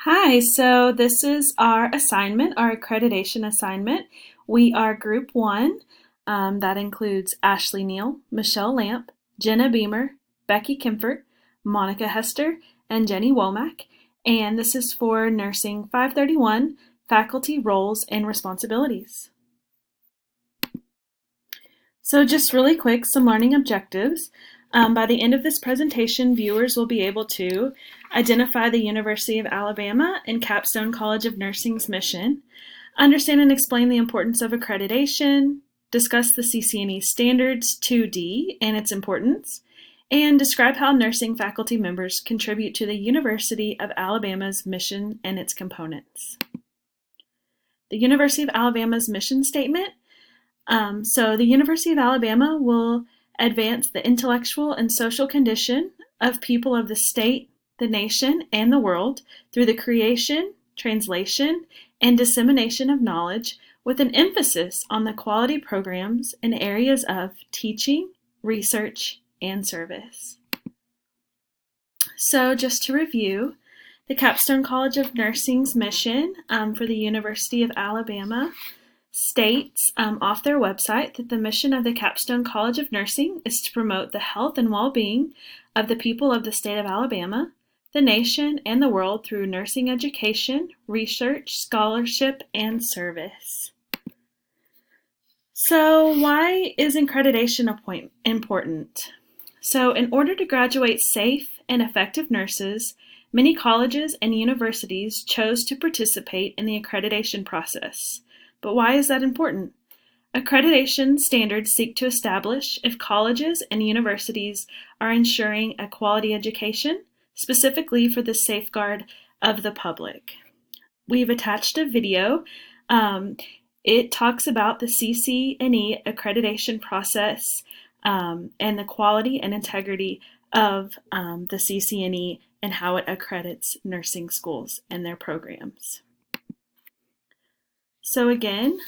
Hi, so this is our assignment, our accreditation assignment. We are Group 1. That includes Ashley Neal, Michelle Lamp, Jenna Beamer, Becky Kempfert, Monica Hester, and Jenny Womack. And this is for Nursing 531, Faculty Roles and Responsibilities. So just really quick, some learning objectives. By the end of this presentation, viewers will be able to identify the University of Alabama and Capstone College of Nursing's mission, understand and explain the importance of accreditation, discuss the CCNE Standards 2D and its importance, and describe how nursing faculty members contribute to the University of Alabama's mission and its components. The University of Alabama's mission statement. So the University of Alabama will advance the intellectual and social condition of people of the state, the nation, and the world through the creation, translation, and dissemination of knowledge with an emphasis on the quality programs in areas of teaching, research, and service. So just to review, the Capstone College of Nursing's mission for the University of Alabama states off their website that the mission of the Capstone College of Nursing is to promote the health and well-being of the people of the state of Alabama, the nation, and the world through nursing education, research, scholarship, and service. So why is accreditation important? So in order to graduate safe and effective nurses, many colleges and universities chose to participate in the accreditation process. But why is that important? Accreditation standards seek to establish if colleges and universities are ensuring a quality education, specifically for the safeguard of the public. We've attached a video. It talks about the CCNE accreditation process and the quality and integrity of the CCNE and how it accredits nursing schools and their programs. So again,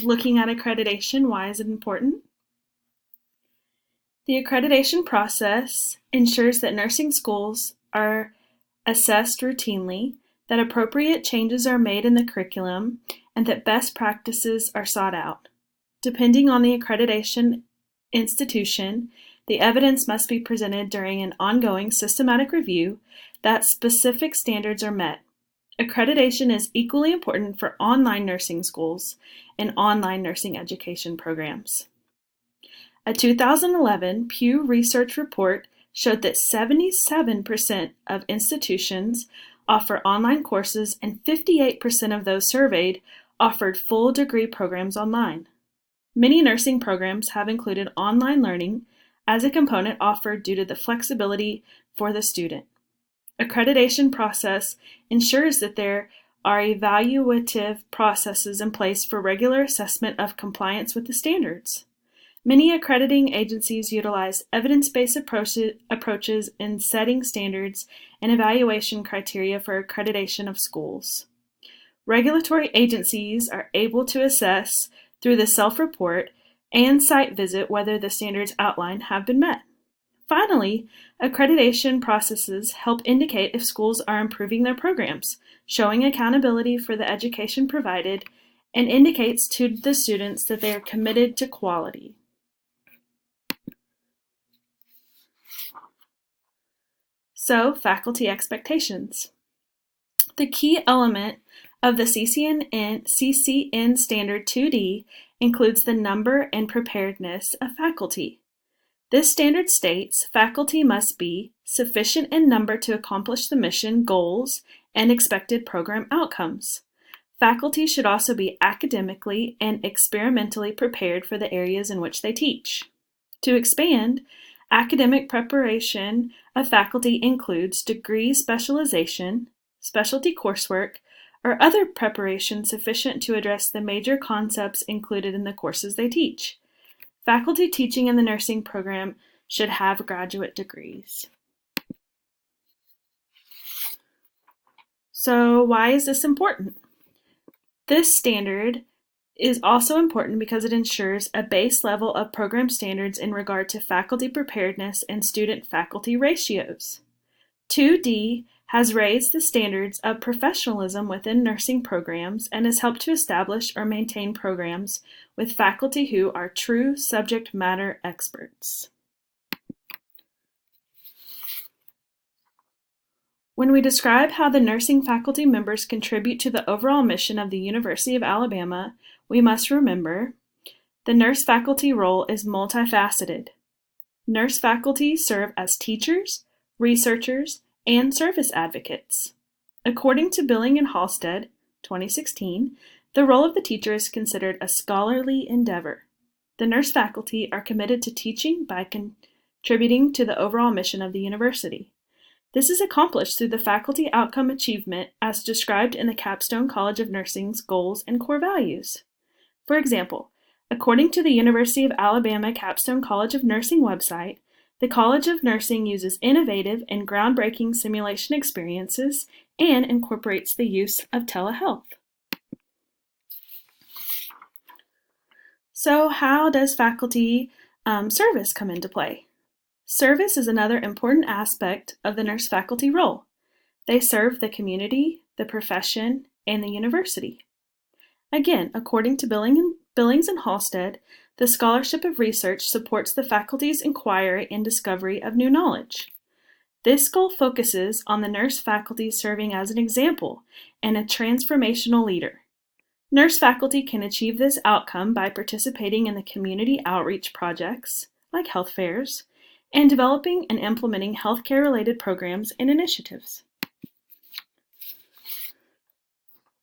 looking at accreditation, why is it important? The accreditation process ensures that nursing schools are assessed routinely, that appropriate changes are made in the curriculum, and that best practices are sought out. Depending on the accreditation institution, the evidence must be presented during an ongoing systematic review that specific standards are met. Accreditation is equally important for online nursing schools and online nursing education programs. A 2011 Pew Research report showed that 77% of institutions offer online courses and 58% of those surveyed offered full degree programs online. Many nursing programs have included online learning as a component offered due to the flexibility for the student. Accreditation process ensures that there are evaluative processes in place for regular assessment of compliance with the standards. Many accrediting agencies utilize evidence-based approaches in setting standards and evaluation criteria for accreditation of schools. Regulatory agencies are able to assess through the self-report and site visit whether the standards outlined have been met. Finally, accreditation processes help indicate if schools are improving their programs, showing accountability for the education provided, and indicates to the students that they are committed to quality. So, faculty expectations. The key element of the CCN Standard 2D includes the number and preparedness of faculty. This standard states faculty must be sufficient in number to accomplish the mission, goals, and expected program outcomes. Faculty should also be academically and experimentally prepared for the areas in which they teach. To expand, academic preparation of faculty includes degree specialization, specialty coursework, or other preparation sufficient to address the major concepts included in the courses they teach. Faculty teaching in the nursing program should have graduate degrees. So why is this important? This standard is also important because it ensures a base level of program standards in regard to faculty preparedness and student-faculty ratios. 2D has raised the standards of professionalism within nursing programs and has helped to establish or maintain programs with faculty who are true subject matter experts. When we describe how the nursing faculty members contribute to the overall mission of the University of Alabama, we must remember the nurse faculty role is multifaceted. Nurse faculty serve as teachers, researchers, and service advocates. According to Billing and Halstead, 2016, the role of the teacher is considered a scholarly endeavor. The nurse faculty are committed to teaching by contributing to the overall mission of the university. This is accomplished through the faculty outcome achievement as described in the Capstone College of Nursing's goals and core values. For example, according to the University of Alabama Capstone College of Nursing website, the College of Nursing uses innovative and groundbreaking simulation experiences and incorporates the use of telehealth. So how does faculty service come into play? Service is another important aspect of the nurse faculty role. They serve the community, the profession, and the university. Again, according to Billings and Halstead, the scholarship of research supports the faculty's inquiry and discovery of new knowledge. This goal focuses on the nurse faculty serving as an example and a transformational leader. Nurse faculty can achieve this outcome by participating in the community outreach projects, like health fairs, and developing and implementing healthcare-related programs and initiatives.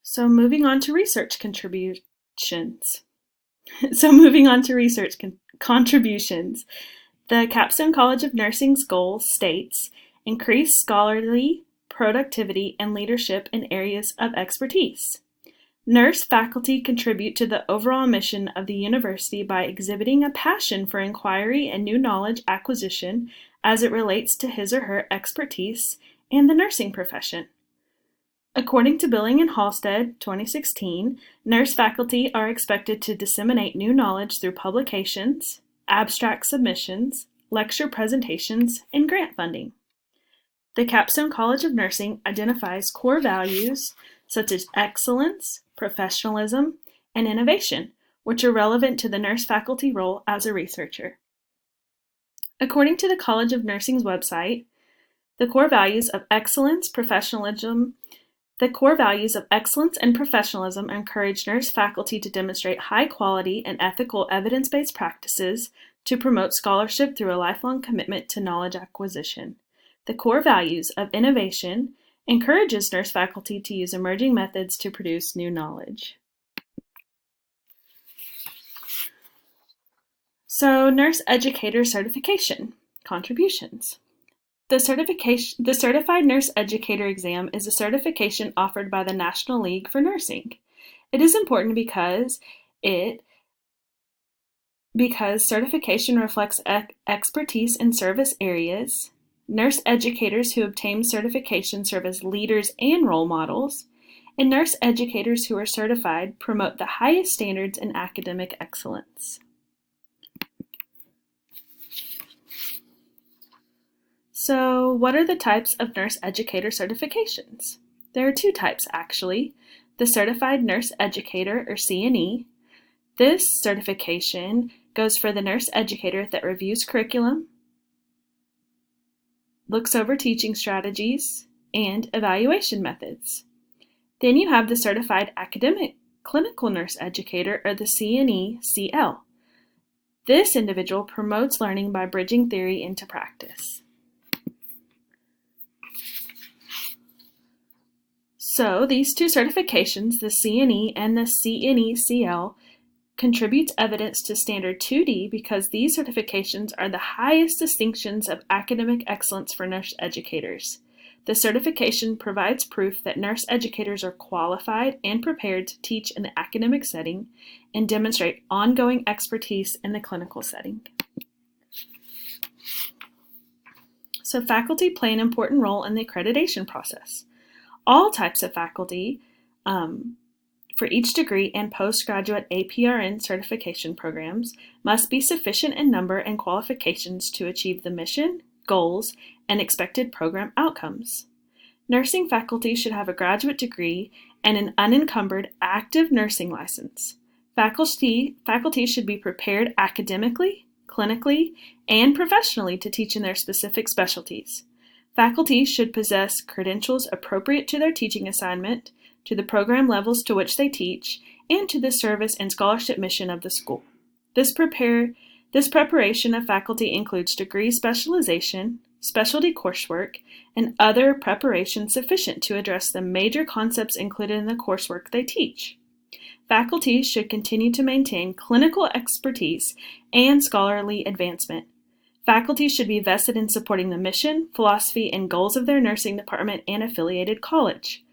So moving on to research contributions. The Capstone College of Nursing's goal states, increase scholarly productivity and leadership in areas of expertise. Nurse faculty contribute to the overall mission of the university by exhibiting a passion for inquiry and new knowledge acquisition as it relates to his or her expertise and the nursing profession. According to Billing and Halstead, 2016, nurse faculty are expected to disseminate new knowledge through publications, abstract submissions, lecture presentations, and grant funding. The Capstone College of Nursing identifies core values such as excellence, professionalism, and innovation, which are relevant to the nurse faculty role as a researcher. According to the College of Nursing's website, the core values of excellence and professionalism encourage nurse faculty to demonstrate high quality and ethical evidence-based practices to promote scholarship through a lifelong commitment to knowledge acquisition. The core values of innovation encourages nurse faculty to use emerging methods to produce new knowledge. So, nurse educator certification, contributions. The Certified Nurse Educator exam is a certification offered by the National League for Nursing. It is important because certification reflects expertise in service areas. Nurse educators who obtain certification serve as leaders and role models, and nurse educators who are certified promote the highest standards in academic excellence. So, what are the types of nurse educator certifications? There are two types, actually. The Certified Nurse Educator, or CNE. This certification goes for the nurse educator that reviews curriculum, looks over teaching strategies, and evaluation methods. Then you have the Certified Academic Clinical Nurse Educator, or the CNE-CL. This individual promotes learning by bridging theory into practice. So these two certifications, the CNE and the CNE-CL, contribute evidence to Standard 2D because these certifications are the highest distinctions of academic excellence for nurse educators. The certification provides proof that nurse educators are qualified and prepared to teach in the academic setting and demonstrate ongoing expertise in the clinical setting. So faculty play an important role in the accreditation process. All types of faculty for each degree and postgraduate APRN certification programs must be sufficient in number and qualifications to achieve the mission, goals, and expected program outcomes. Nursing faculty should have a graduate degree and an unencumbered active nursing license. Faculty should be prepared academically, clinically, and professionally to teach in their specific specialties. Faculty should possess credentials appropriate to their teaching assignment, to the program levels to which they teach, and to the service and scholarship mission of the school. This preparation of faculty includes degree specialization, specialty coursework, and other preparation sufficient to address the major concepts included in the coursework they teach. Faculty should continue to maintain clinical expertise and scholarly advancement. Faculty should be vested in supporting the mission, philosophy, and goals of their nursing department and affiliated college.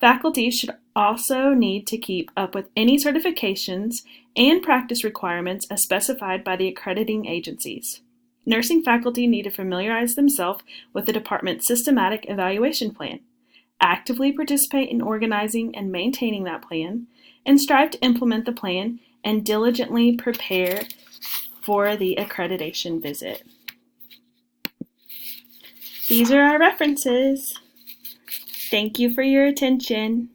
Faculty should also need to keep up with any certifications and practice requirements as specified by the accrediting agencies. Nursing faculty need to familiarize themselves with the department's systematic evaluation plan, actively participate in organizing and maintaining that plan, and strive to implement the plan and diligently prepare for the accreditation visit. These are our references. Thank you for your attention.